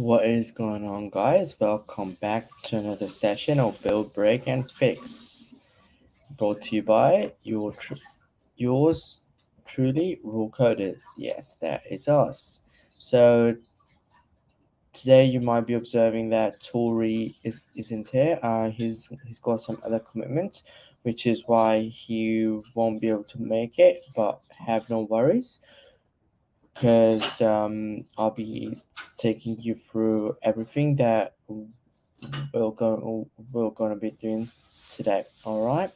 What is going on, guys? Welcome back to another session of Build, Break, and Fix. Brought to you by yours truly, Rule Coders. Yes, that is us. So today you might be observing that Tori isn't here. He's got some other commitments, which is why he won't be able to make it. But have no worries, because I'll be taking you through everything that we're going to be doing today. All right.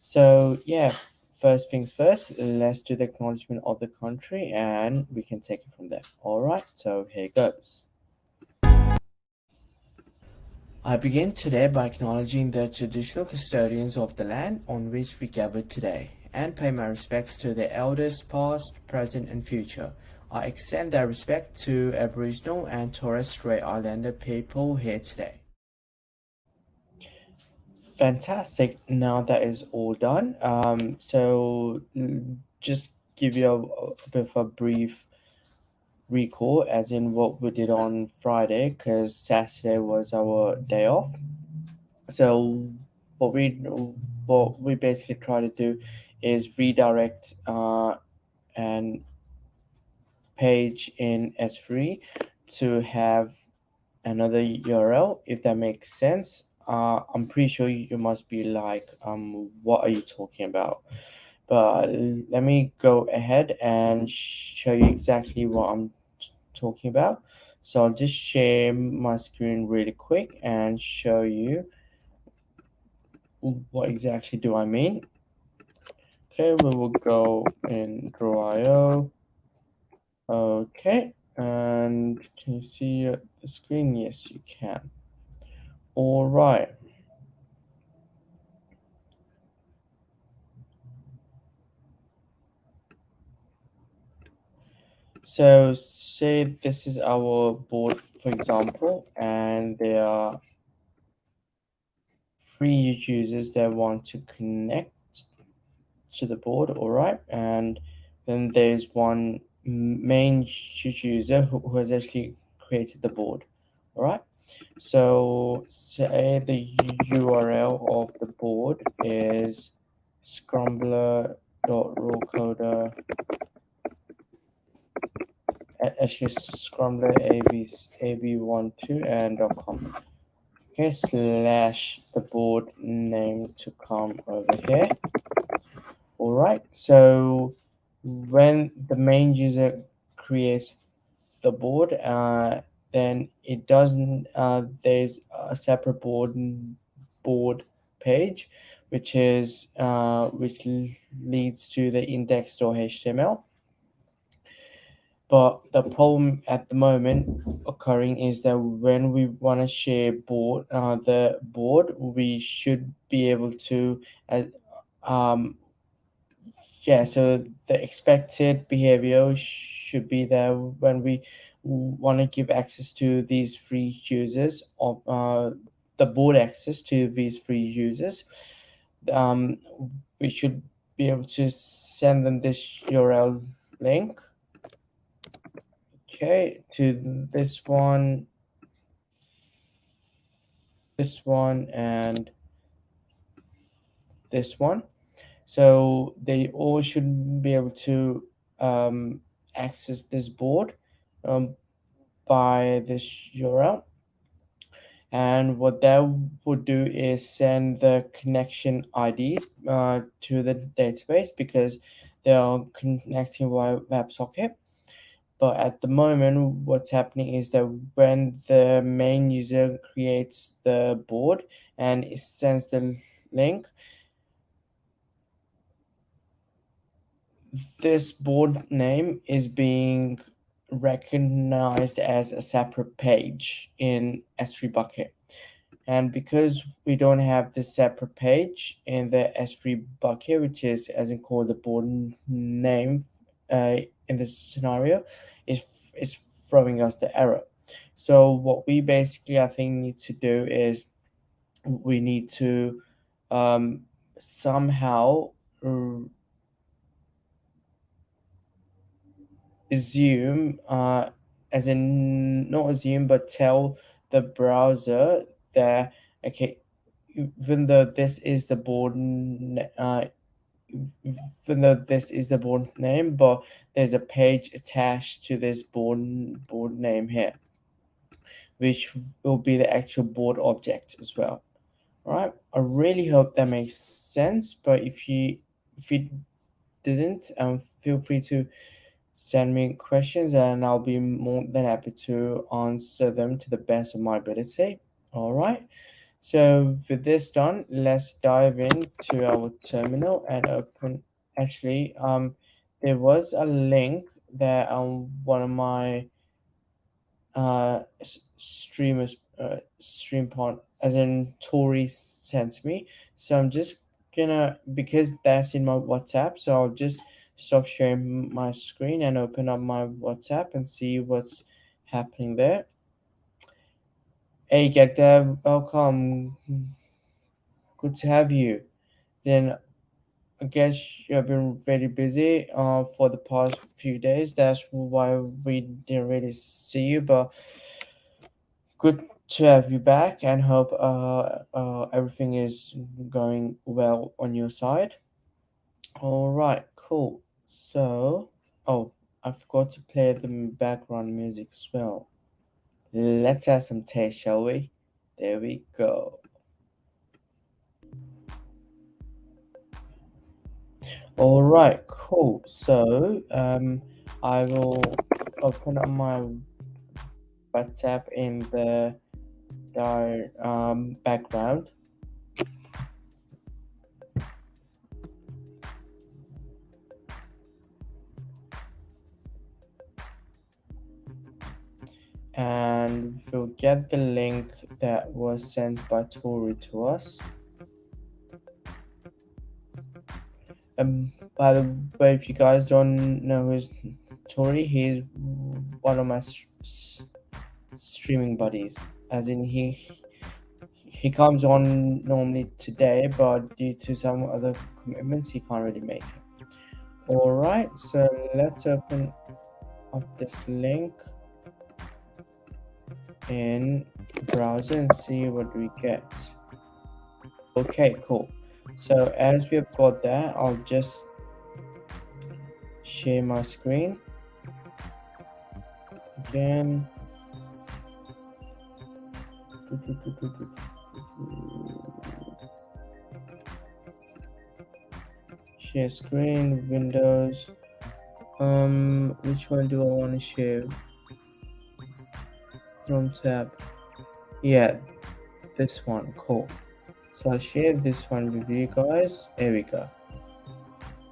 So yeah, first things first. Let's do the acknowledgement of the country, and we can take it from there. All right. So here goes. I begin today by acknowledging the traditional custodians of the land on which we gather today, and pay my respects to the elders past, present, and future. I extend that respect to Aboriginal and Torres Strait Islander people here today. Fantastic. Now that is all done. Just give you a bit of a brief recall, as in what we did on Friday, because Saturday was our day off. So what we what we basically try to do is redirect an page in S3 to have another URL, if that makes sense. I'm pretty sure you must be like, what are you talking about? But let me go ahead and show you exactly what I'm talking about. So I'll just share my screen really quick and show you what exactly do I mean. Okay, we will go in Draw.io. Okay, and can you see the screen? Yes, you can. All right. So say this is our board, for example, and there are three users that want to connect to the board, all right? And then there's one main user who has actually created the board, all right? So say the URL of the board is scrambler.rawcoder, actually scrambler ab12 and .com. Okay, slash the board name to come over here. All right, so when the main user creates the board, then it doesn't. There's a separate board page, which leads to the index.html. But the problem at the moment occurring is that when we want to share the board, we should be able to, um, yeah. So the expected behavior should be there when we want to give access to these free users, or the board access to these free users. Um, we should be able to send them this URL link. Okay, to this one, and this one. So they all should be able to access this board um, by this URL. And what that would do is send the connection IDs to the database, because they are connecting via WebSocket. But at the moment, what's happening is that when the main user creates the board and it sends the link, this board name is being recognized as a separate page in S3 bucket. And because we don't have this separate page in the S3 bucket, which is as in called the board name in this scenario, is throwing us the error. So what we basically, I think, need to do is we need to somehow assume as in not assume, but tell the browser that okay, even though this is the even though this is the board name, but there's a page attached to this board name here, which will be the actual board object as well. All right. I really hope that makes sense. But if you didn't, feel free to send me questions, and I'll be more than happy to answer them to the best of my ability. All right. So with this done, let's dive into our terminal and open. Actually, there was a link that one of my streamers stream part as in Tori sent me. So I'm just gonna, because that's in my WhatsApp, so I'll just stop sharing my screen and open up my WhatsApp and see what's happening there. Hey Gekta, welcome. Good to have you. Then I guess you have been very busy for the past few days. That's why we didn't really see you, but good to have you back and hope everything is going well on your side. All right, cool. So, oh, I forgot to play the background music as well. Let's have some taste, shall we? There we go. All right, cool. So, I will open up my WhatsApp in the background. And we'll get the link that was sent by Tori to us. By the way, if you guys don't know who's Tori, he's one of my streaming buddies. As in, he comes on normally today, but due to some other commitments, he can't really make it. All right, so let's open up this link in browser and see what we get. Okay, cool. So as we have got that, I'll just share my screen again. Share screen, Windows. Which one do I want to share? Chrome tab. Yeah, this one. Cool. So I'll share this one with you guys. There we go.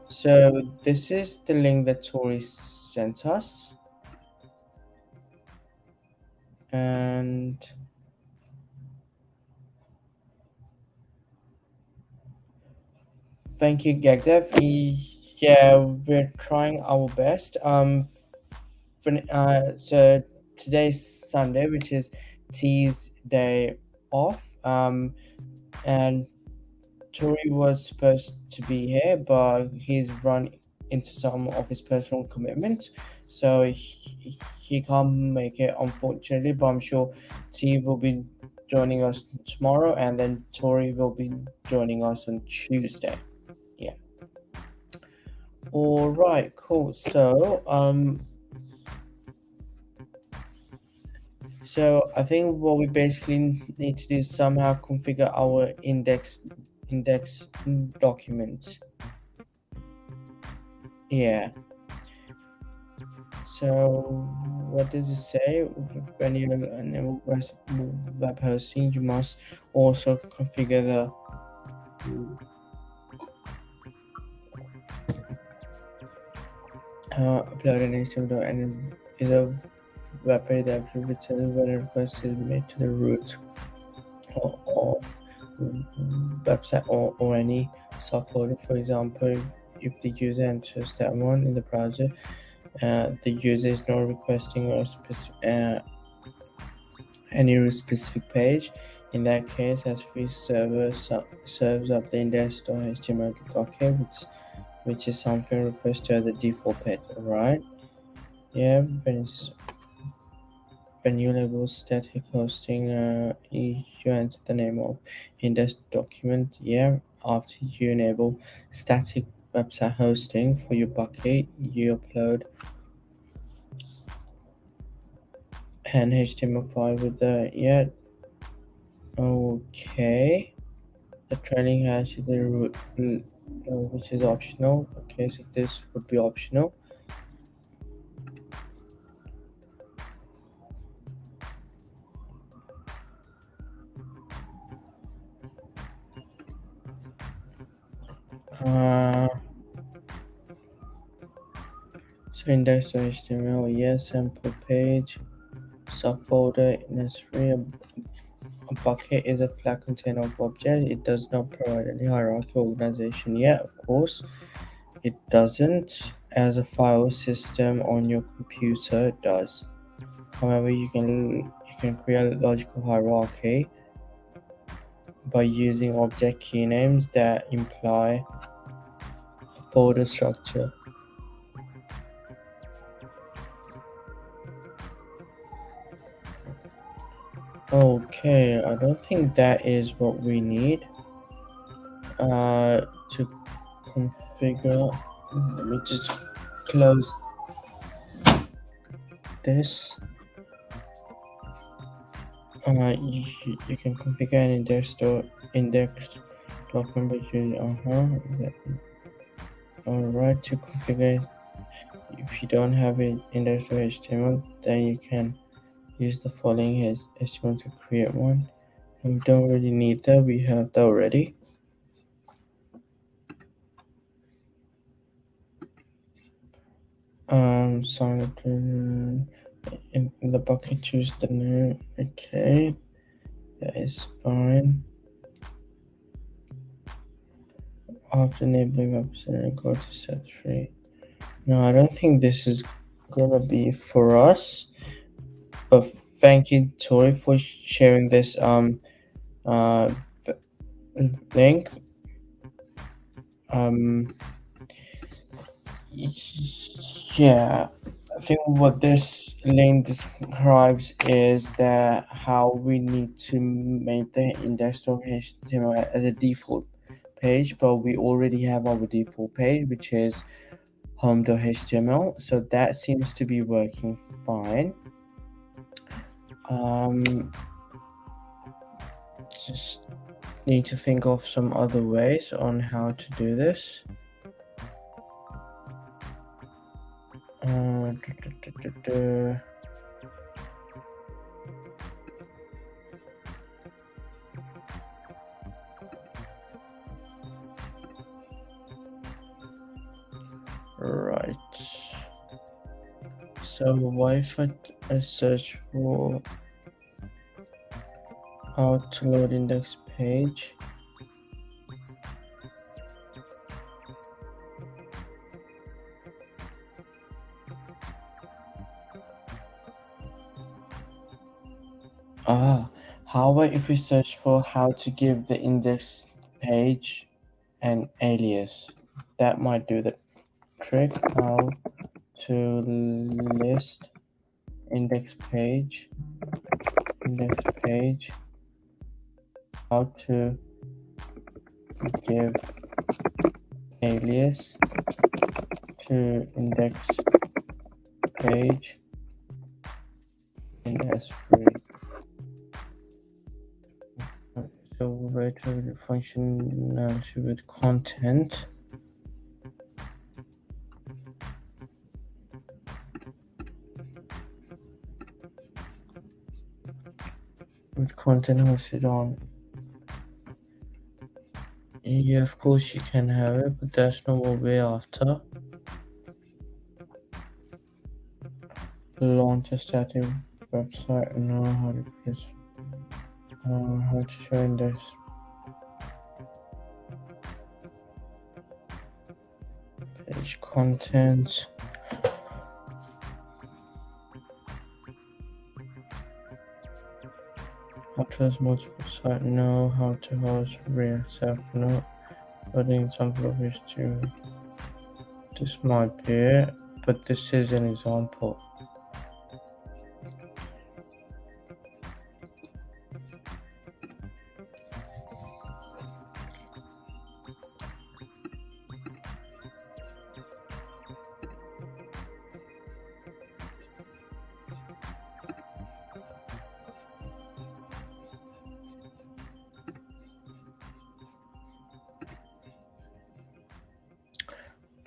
So this is the link that Tori sent us. And thank you, Gagdev. Yeah, we're trying our best. So today's Sunday, which is T's day off. And Tori was supposed to be here, but he's run into some of his personal commitments, so he can't make it, unfortunately. But I'm sure T will be joining us tomorrow, and then Tori will be joining us on Tuesday. Yeah. All right. Cool. So I think what we basically need to do is somehow configure our index document. Yeah. So what does it say? When you enable web hosting, you must also configure the upload an HTML and is a web page that returns when a request is made to the root of website or any subfolder. For example, if the user enters that one in the browser, the user is not requesting any specific page. In that case, S3 server serves up the index.html document, which is something refers to as the default page, right? Yeah, when you label static hosting, you enter the name of index document. Yeah, after you enable static website hosting for your bucket, you upload an HTML file with the okay. The trailing hash is the root, which is optional. Okay, so this would be optional. Uh, so index.html, yes, sample page, subfolder in S3. A bucket is a flat container of object. It does not provide any hierarchy organization. Yeah, of course, it doesn't. As a file system on your computer, it does. However, you can create a logical hierarchy by using object key names that imply folder structure. Okay, I don't think that is what we need to configure. Let me just close this. You can configure an index block number alright, to configure, if you don't have an index or HTML, then you can use the following HTML to create one. And we don't really need that, we have that already. So in the bucket, choose the name. Okay, that is fine. After enabling website, go to set free. No, I don't think this is gonna be for us. But thank you, Tori, for sharing this uh link. Um, yeah, I think what this link describes is that how we need to make the index.html as a default page, but we already have our default page, which is home.html, so that seems to be working fine. Just need to think of some other ways on how to do this. Uh, duh, duh, duh, duh, duh. Right. So what if I search for how to load index page? How about if we search for how to give the index page an alias? That might do the trick. How to list index page, how to give alias to index page in S3. So write a functionality with content. With content hosted on. Yeah, of course you can have it, but that's not what we're after. Launch a static website and know how to use how to show index page content. How to host multiple sites, know how to host React self, no. But an example of this too. This might be it, but this is an example.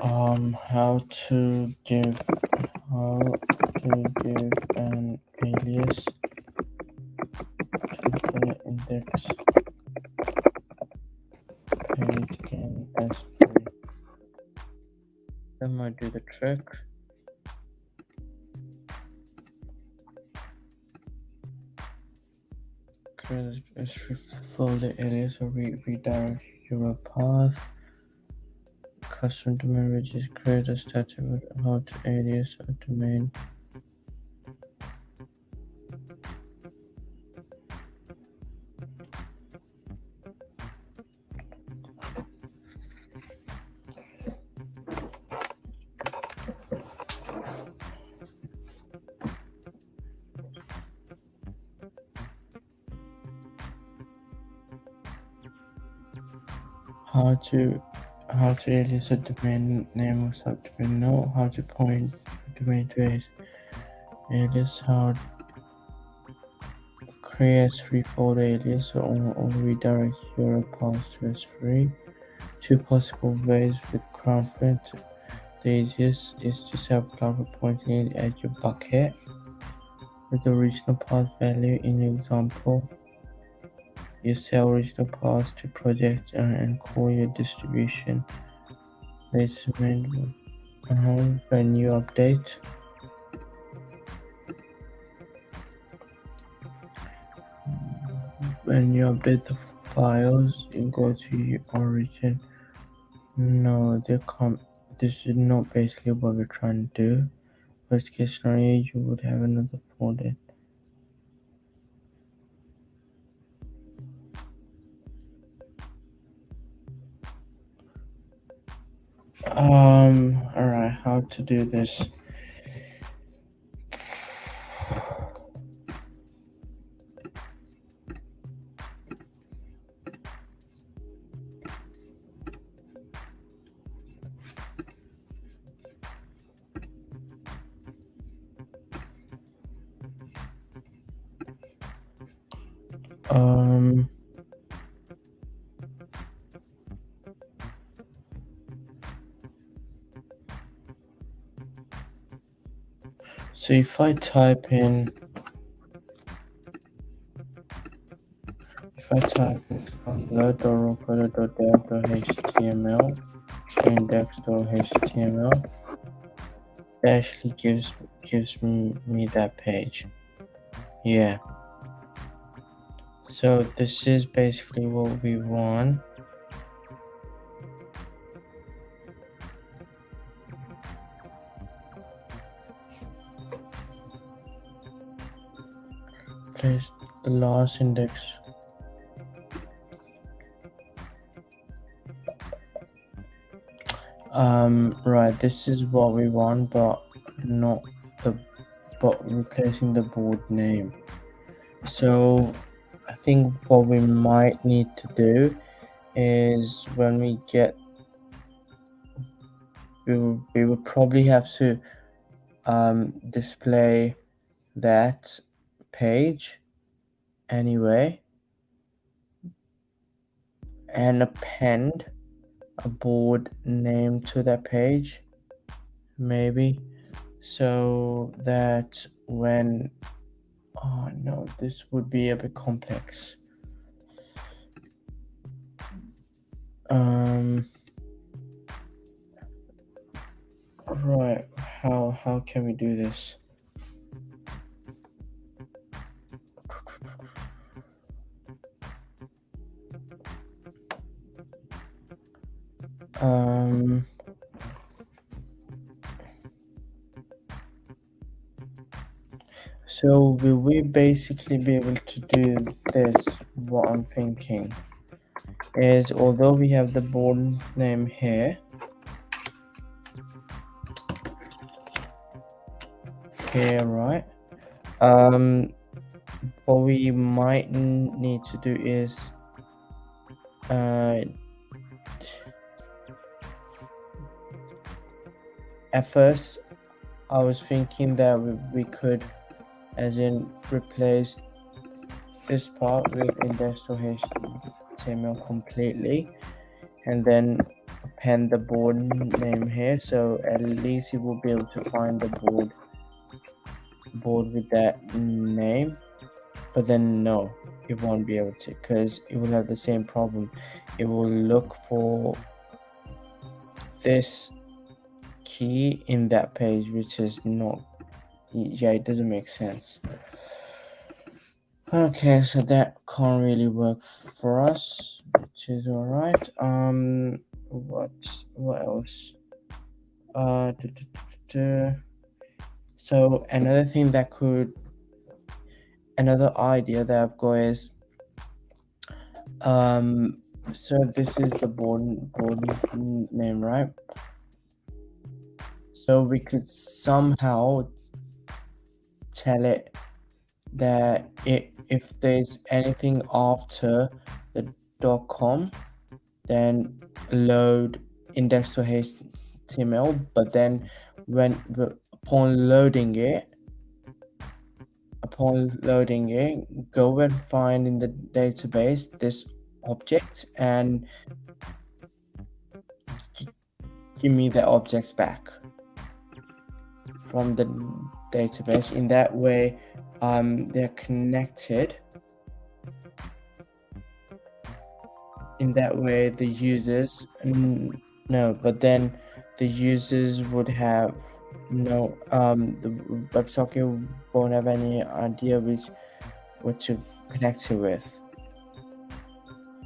how to give an alias to the index page in S3. That might do the trick. Create a S3 folder alias or redirect your path. Custom domain registry, create a static with how to alias a domain. How to alias a domain name or subdomain, no, how to point a domain to alias, how create S3 folder alias or redirect your path to S3. Two possible ways with CloudFront. The easiest is to set up CloudFront pointing at your bucket with the original path value. In the example, you set original path to project and call your distribution. Let's when you update. When you update the files, you go to your origin. No, they can't. This is not basically what we're trying to do. Worst case scenario, you would have another folder. Alright, how to do this? So if I type upload.rocoder.dev.html index.html, it actually gives me that page. Yeah. So this is basically what we want. Place the last index. Right, this is what we want, but replacing the board name. So I think what we might need to do is when we get, we will probably have to display that page anyway and append a board name to that page, maybe, so that when, oh no, this would be a bit complex. Right, how can we do this? So will we basically be able to do this? What I'm thinking is, although we have the board name here, right? What we might need to do is at first I was thinking that we could as in replace this part with index.html completely and then append the board name here, so at least you will be able to find the board with that name. But then no, it won't be able to, because it will have the same problem. It will look for this key in that page, which is not, yeah, it doesn't make sense. Okay, so that can't really work for us, which is all right. What else? So another idea that I've got is, so this is the board name, right? So we could somehow tell it that if there's anything after the .com, then load index.html, but then upon loading it, go and find in the database this object and give me the objects back from the database. In that way, they're connected. In that way, the users but then the users would have the WebSocket won't have any idea what to connect it with.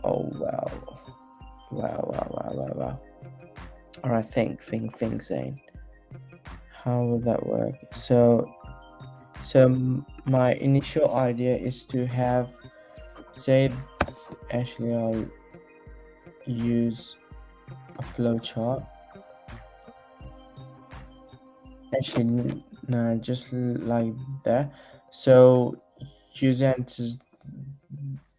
Oh wow. All right, think, Zane. How will that work? So my initial idea is to have, actually I'll use a flowchart. Actually, no, just like that. So user enters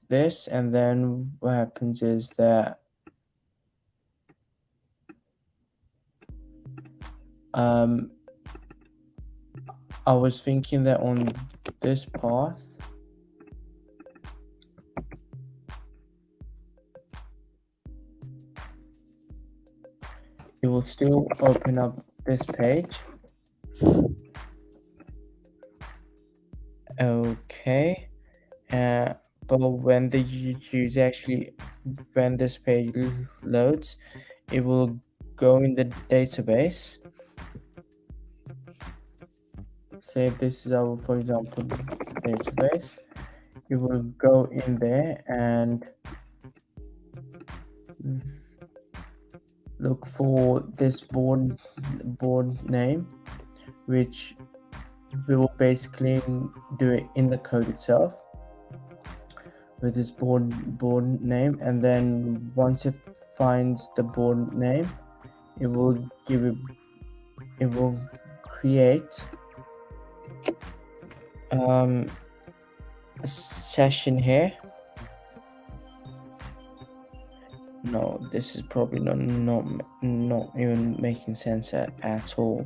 this, and then what happens is that I was thinking that on this path, it will still open up this page. Okay, but when the user when this page loads, it will go in the database. Say this is our, for example, database. It will go in there and look for this board name, which we will basically do it in the code itself with this board name, and then once it finds the board name, it will create a session here. No, this is probably not even making sense at all.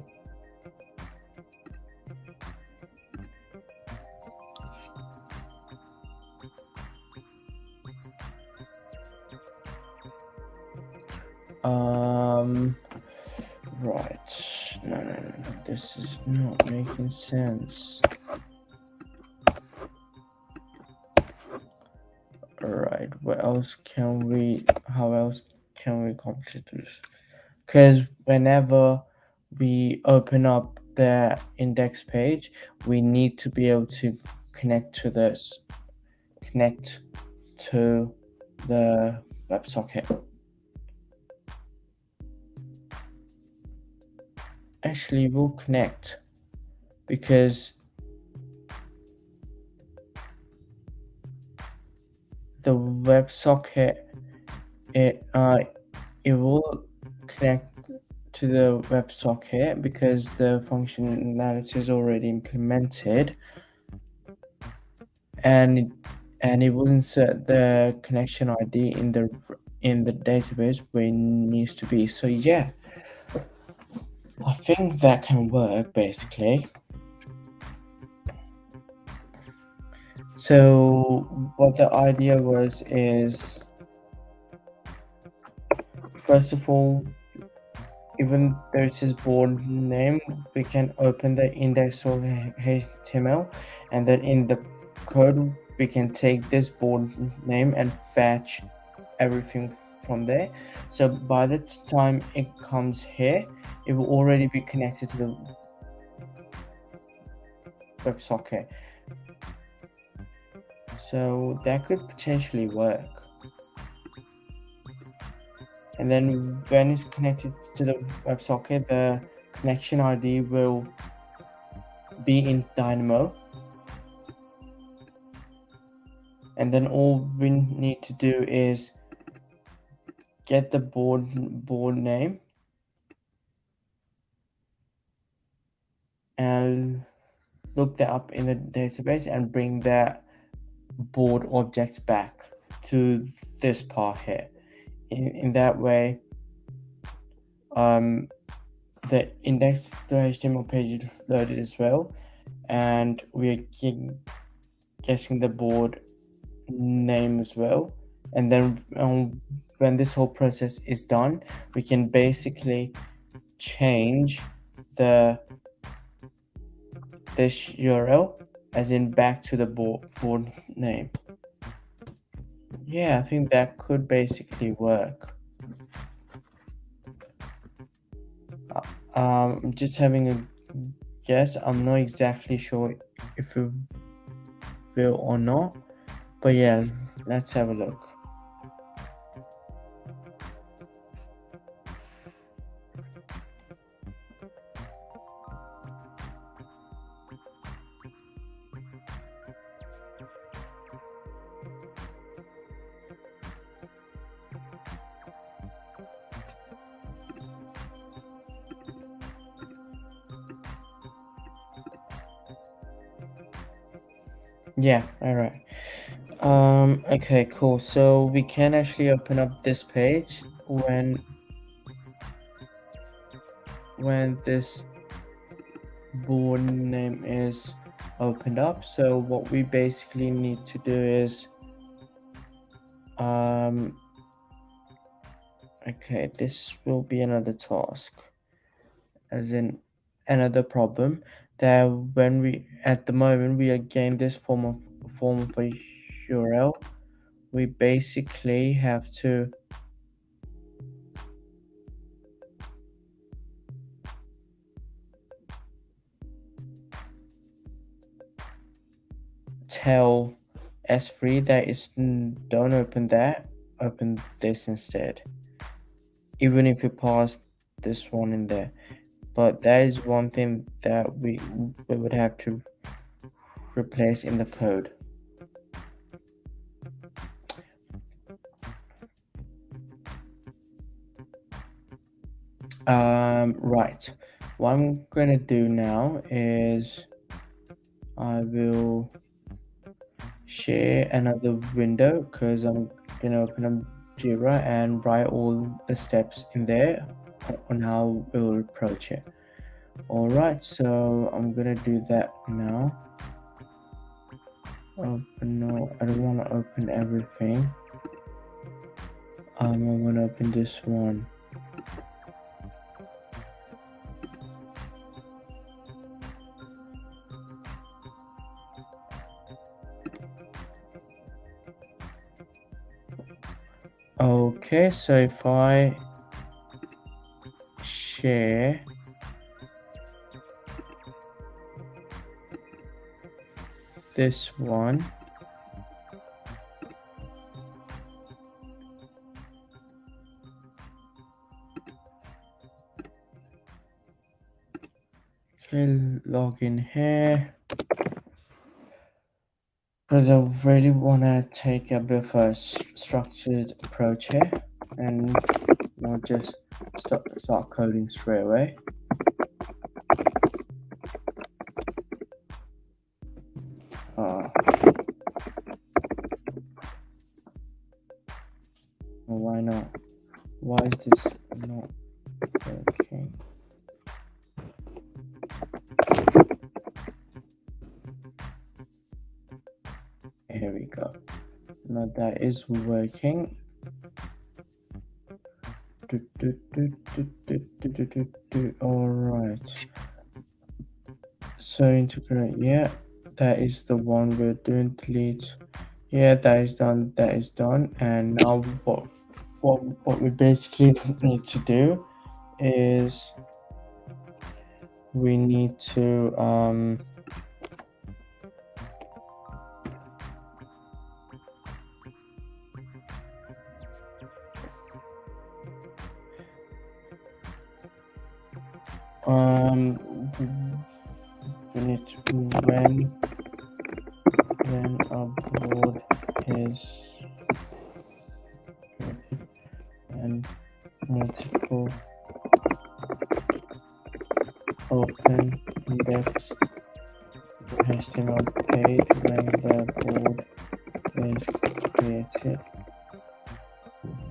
Right. No, this is not making sense. Alright, how else can we accomplish this? Because whenever we open up the index page, we need to be able to connect to the WebSocket. Actually, we'll connect, because the WebSocket, it will connect to the WebSocket because the functionality is already implemented, and it will insert the connection ID in the database where it needs to be. So yeah, I think that can work basically. So what the idea is, first of all, even though it says board name, we can open the index.html, and then in the code we can take this board name and fetch everything from there. So by the time it comes here, it will already be connected to the WebSocket. So that could potentially work. And then when it's connected to the WebSocket, the connection ID will be in Dynamo. And then all we need to do is get the board name and look that up in the database and bring that board objects back to this part here. In that way, the index.html page is loaded as well, and we're getting the board name as well. And then when this whole process is done, we can basically change this URL as in back to the board name. Yeah, I think that could basically work. I'm just having a guess. I'm not exactly sure if it will or not, but yeah, let's have a look. Yeah, all right. Okay, cool. So we can actually open up this page when this board name is opened up. So what we basically need to do is okay, this will be another task, as in another problem, that when we at the moment we again this form of a URL, we basically have to tell S3 that is don't open that, open this instead, even if you pass this one in there. But that is one thing that we would have to replace in the code. Right, what I'm gonna do now is I will share another window because I'm gonna open up Jira and write all the steps in there on how we'll approach it. All right, so I'm gonna do that now. No, I don't want to open everything. I want to open this one. Okay, so if I share this one, okay, log in here, because I really want to take a bit of a structured approach here and not just start coding straight away. Why not? Why is this not working? Here we go. Now that is working. All right. So integrate. Yeah, that is the one we're doing. Delete. Yeah, that is done. That is done. And now what we basically need to do is we need to we need to, when a board is created and multiple open index to HTML page when the board is created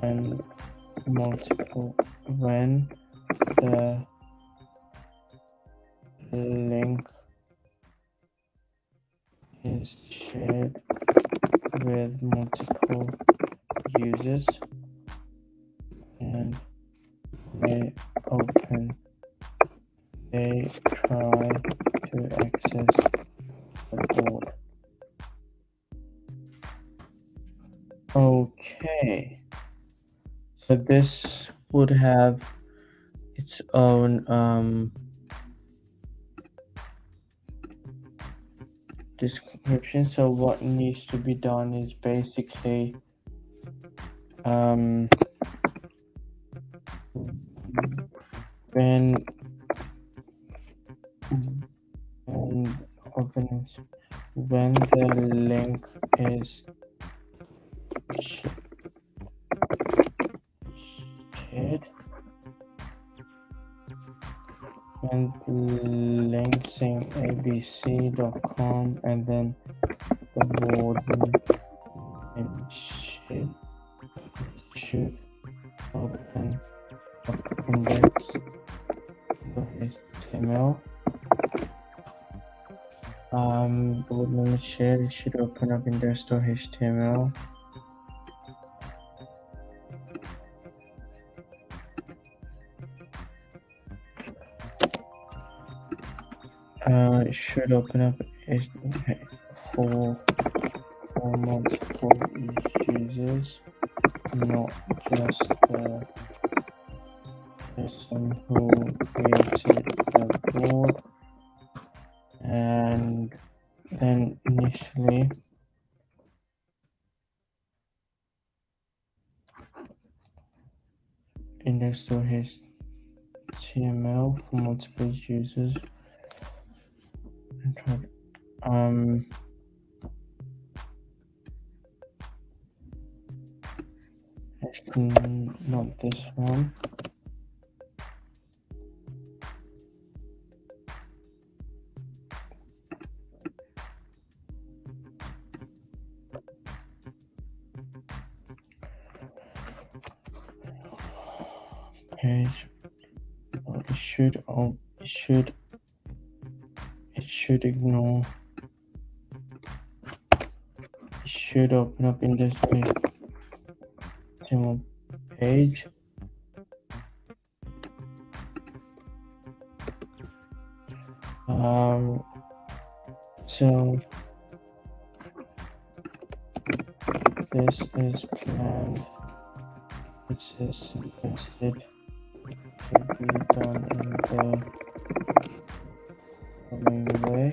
and multiple when the link is shared with multiple users and they try to access the board. Okay, so this would have its own description. So what needs to be done is basically when when the link is shared when the link saying abc.com and then the board name should open up index.html. Board name shared, it should open up index.html. It should open up for multiple users, not just the person who created the board. And then initially index.html for multiple users. Actually, not this one. Page. It should ignore. It should open up index.html page. So this is planned. This is suggested to be done in the following way.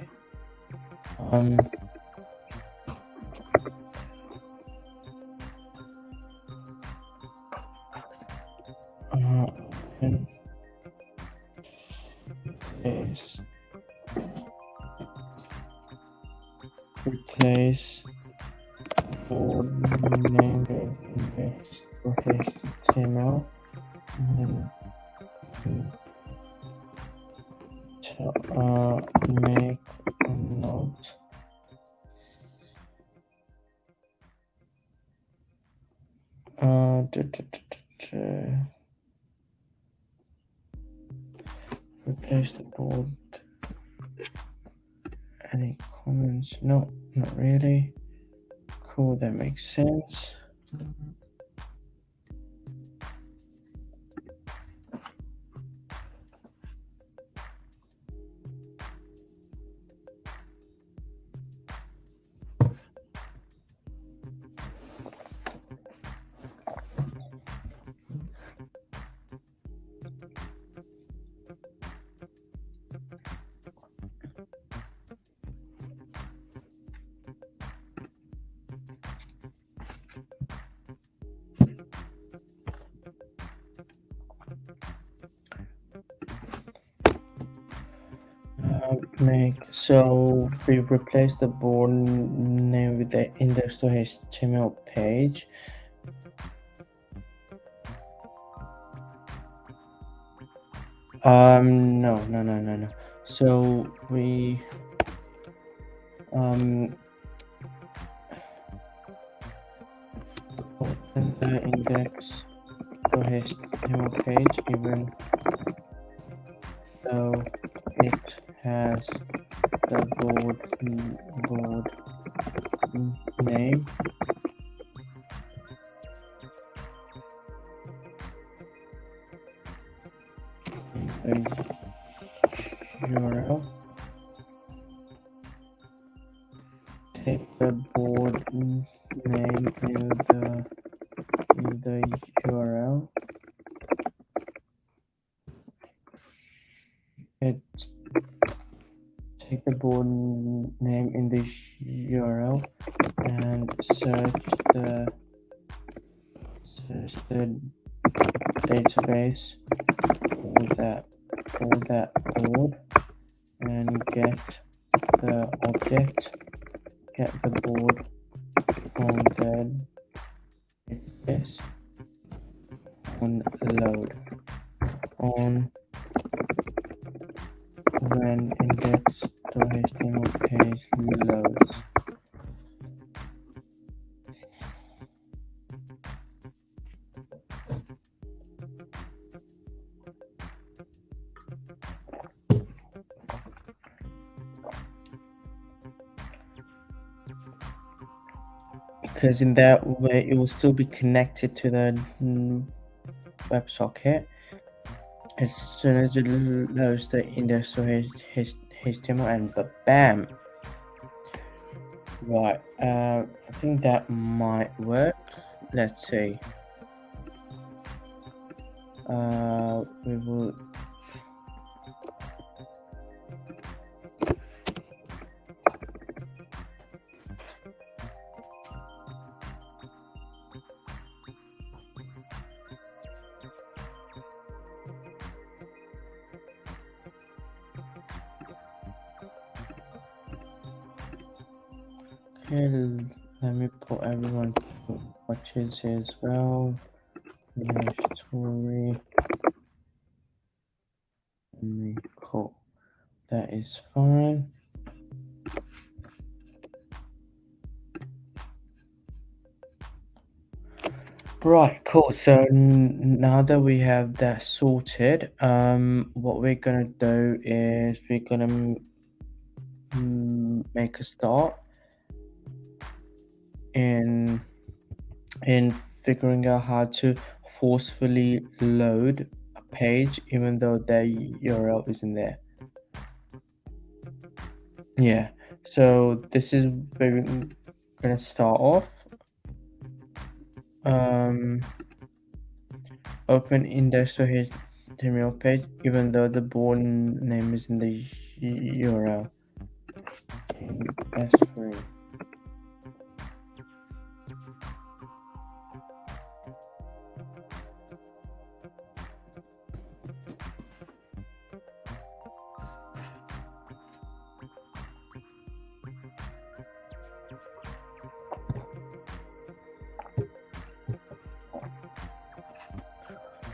Replace board name with index.html and make a note. Replace the board. Any comments? No, not really. Cool, that makes sense. So we replace the board name with the index.html page. No. So we open the index.html page even though it has the board name. The URL. Take the board name in the URL. Take the board name in the URL and search the database for that board and get the board from the database on load on when index.html page loads. Because in that way it will still be connected to the WebSocket as soon as it loads the index.html and bam. Right, I think that might work. Let's see. We will okay, let me put everyone watches as well. Story. Cool. That is fine. Right, cool. So now that we have that sorted, what we're gonna do is we're gonna make a start in figuring out how to forcefully load a page even though the URL isn't there. Yeah, so this is where we're gonna start off. Open index.html page even though the board name is in the URL. S3.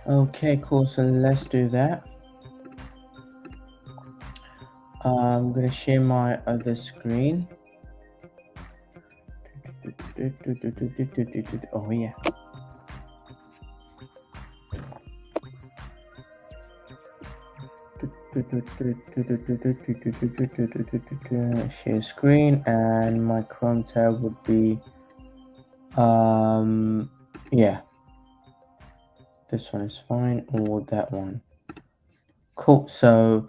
Okay, cool. So let's do that. I'm gonna share my other screen. Oh yeah. Share screen, and my Chrome tab would be yeah, this one is fine, or that one. Cool. So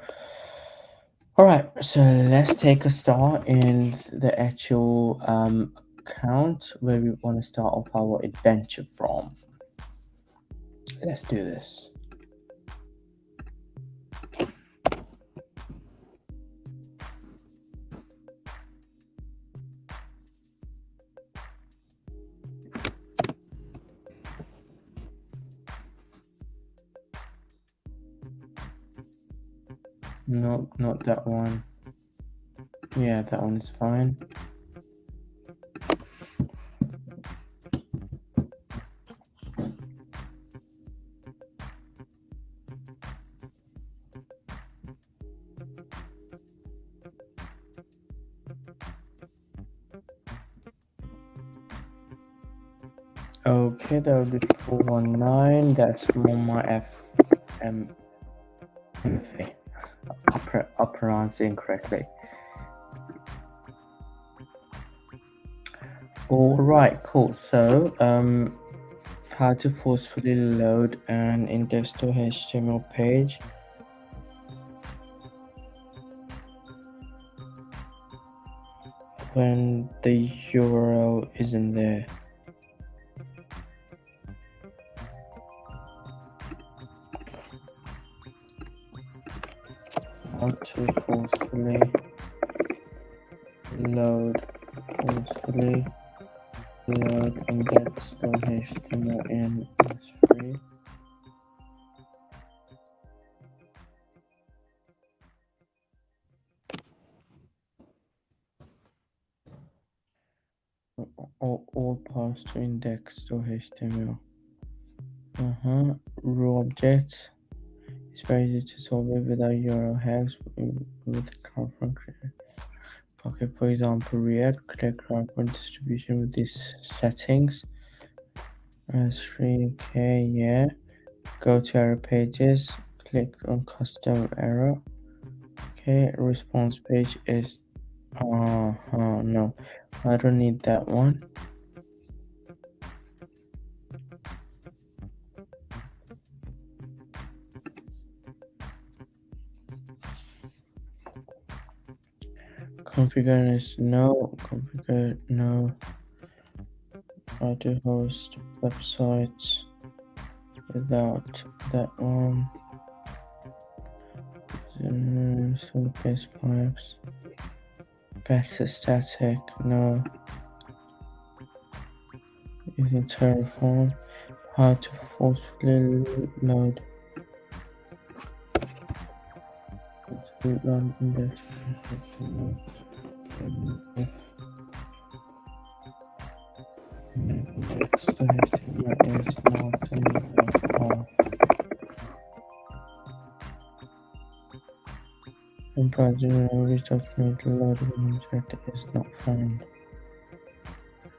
all right, so let's take a start in the actual account where we want to start off our adventure from. Let's do this. Nope, not that one. Yeah, that one is fine. Okay, that would be 419. That's Mama FM. I'll pronounce it incorrectly. All right, cool. So, how to forcefully load an index to HTML page. When the URL isn't there. How to forcefully load index.html in S3. All paths to index.html. Raw objects. It's very easy to solve it without URL hacks with crowd function. Okay, for example, React click crowd distribution with these settings. S3K, yeah. Go to error pages, click on custom error. Okay, response page is no, I don't need that one. Configure is no, configure no. How to host websites without that one. So base pipes. Best static, no. Using Terraform. How to forcefully load index. HTML is not in the path. In project memory document loading object is not found.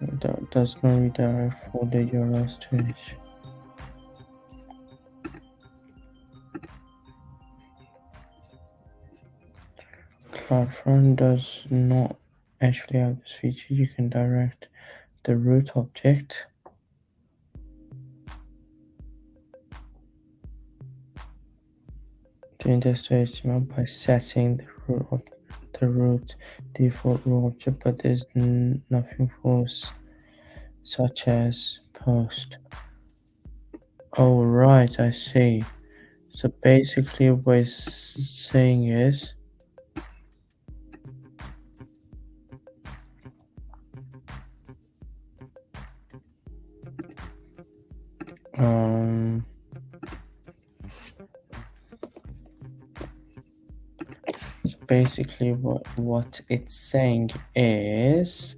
That does not redirect for the URL stage. CloudFront does not actually have this feature. You can direct the root object to index.html by setting the root default root object, but there's nothing for such as post. Oh right, I see. So basically what it's saying is so basically what it's saying is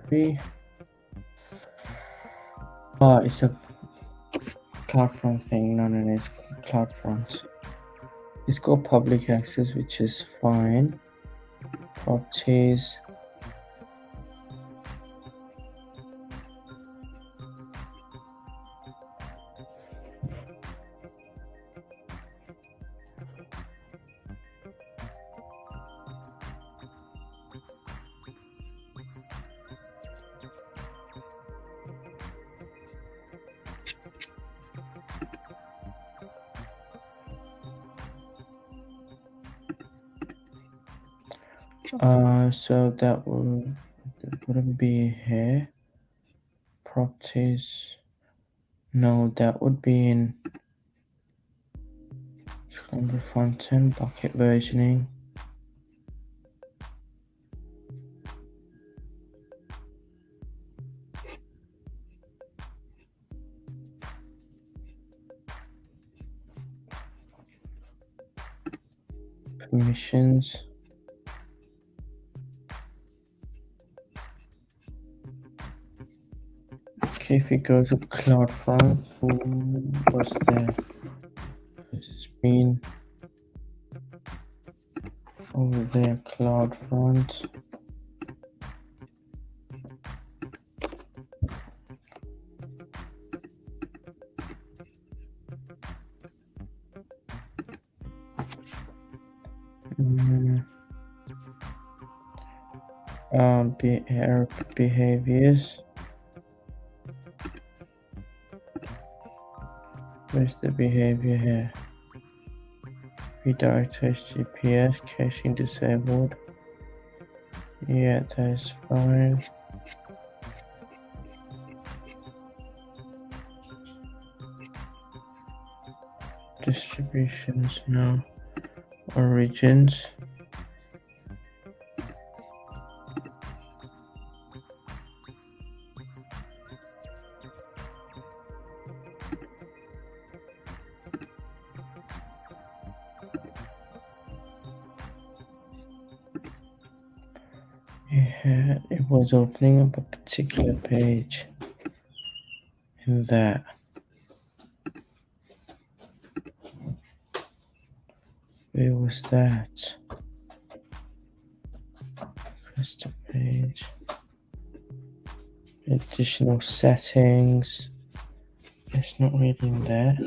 free. Oh, it's a CloudFront thing. No, it's CloudFront. It's got public access, which is fine. Properties. So that wouldn't be here. Properties. No, that would be in number front-end bucket versioning. permissions. Okay, if we go to CloudFront, what's there? It's been over there, CloudFront. Mm, error behaviors. Where's the behavior here? Redirect to HTTPS, caching disabled. Yeah, that's fine. Distributions now. Origins. It was opening up a particular page in that. Where was that? Custom page. Additional settings. It's not really in there.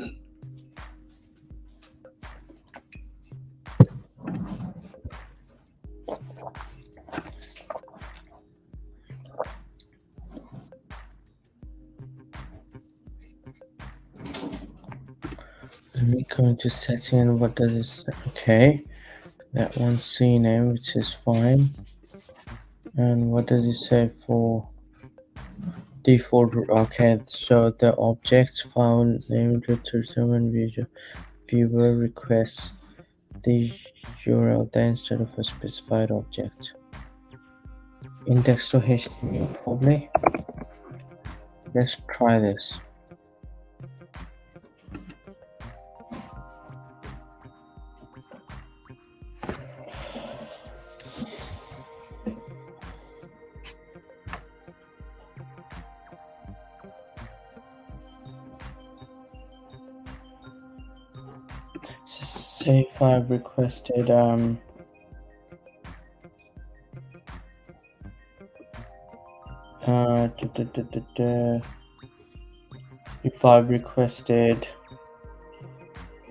Let me go into setting and what does it say? Okay, that one's CNAME, which is fine. And what does it say for default? Okay, so the object file named to determine viewer requests the URL there instead of a specified object. Index to HTML probably. Let's try this. So say if I've requested if I've requested,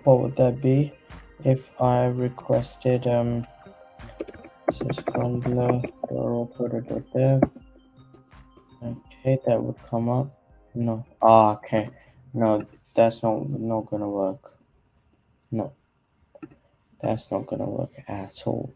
what would that be? If I requested syscrambler.dev, okay, that would come up. No. Okay. No, that's not gonna work. No, that's not gonna work at all.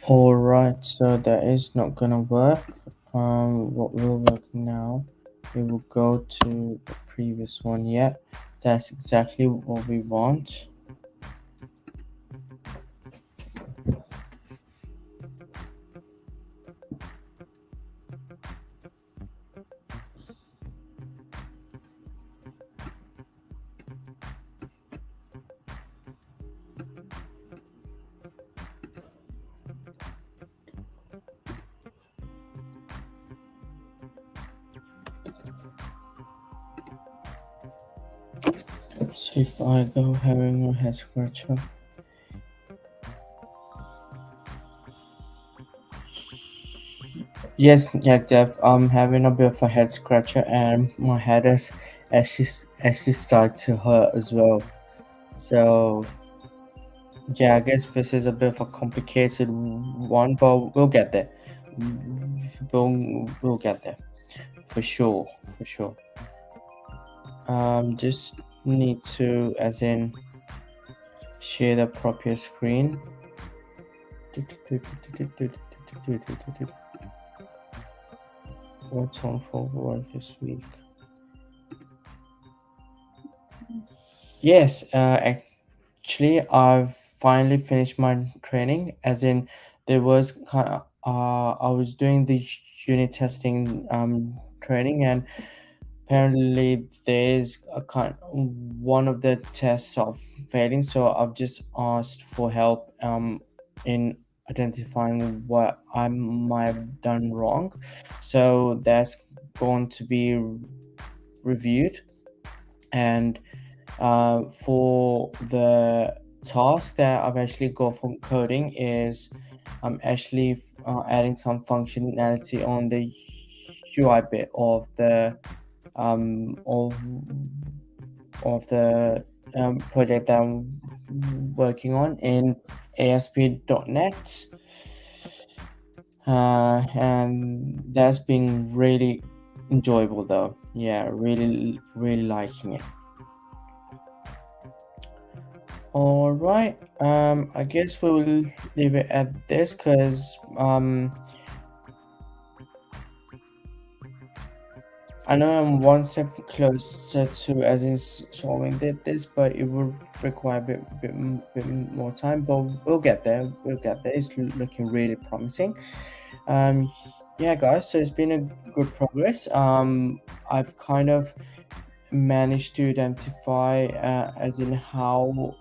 Alright, so that is not gonna work. What will work now? We will go to the previous one. Yeah, that's exactly what we want. So if I go having a head scratcher, yes, yeah, Jeff, I'm having a bit of a head scratcher, and my head is actually started to hurt as well. So yeah, I guess this is a bit of a complicated one, but we'll get there. We'll get there for sure, for sure. Just need to, as in, share the appropriate screen. What's on for work this week? Yes, actually, I've finally finished my training, as in there was kind of I was doing the unit testing training, and apparently there's a kind one of the tests of failing, so I've just asked for help in identifying what I might have done wrong. So that's going to be reviewed, and for the task that I've actually got from coding is I'm actually adding some functionality on the UI bit um, of of the project that I'm working on in ASP.NET, and that's been really enjoyable though. Yeah, really liking it. All right. I guess we will leave it at this because I know I'm one step closer to as in solving this, but it will require bit more time. But we'll get there. We'll get there. It's looking really promising. Um, yeah, guys. So it's been a good progress. I've kind of managed to identify as in how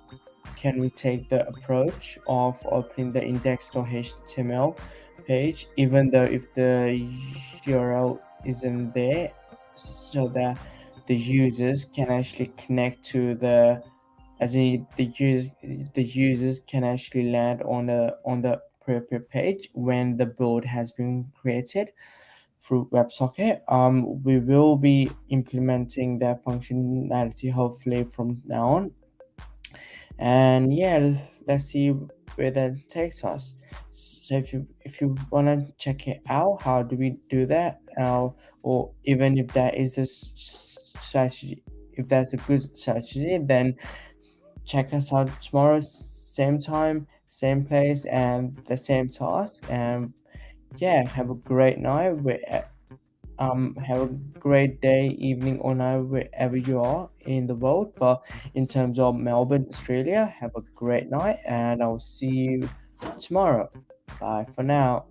can we take the approach of opening the index.html page, even though if the URL isn't there, so that the users can actually connect to the as in the users can actually land on the appropriate page when the build has been created through WebSocket. We will be implementing that functionality hopefully from now on, and yeah, let's see where that takes us. So if you want to check it out, how do we do that, or even if that is strategy, if that's a good strategy, then check us out tomorrow, same time, same place, and the same task. And yeah, have a great night. Have a great day, evening, or night wherever you are in the world. But in terms of Melbourne, Australia, have a great night, and I'll see you tomorrow. Bye for now.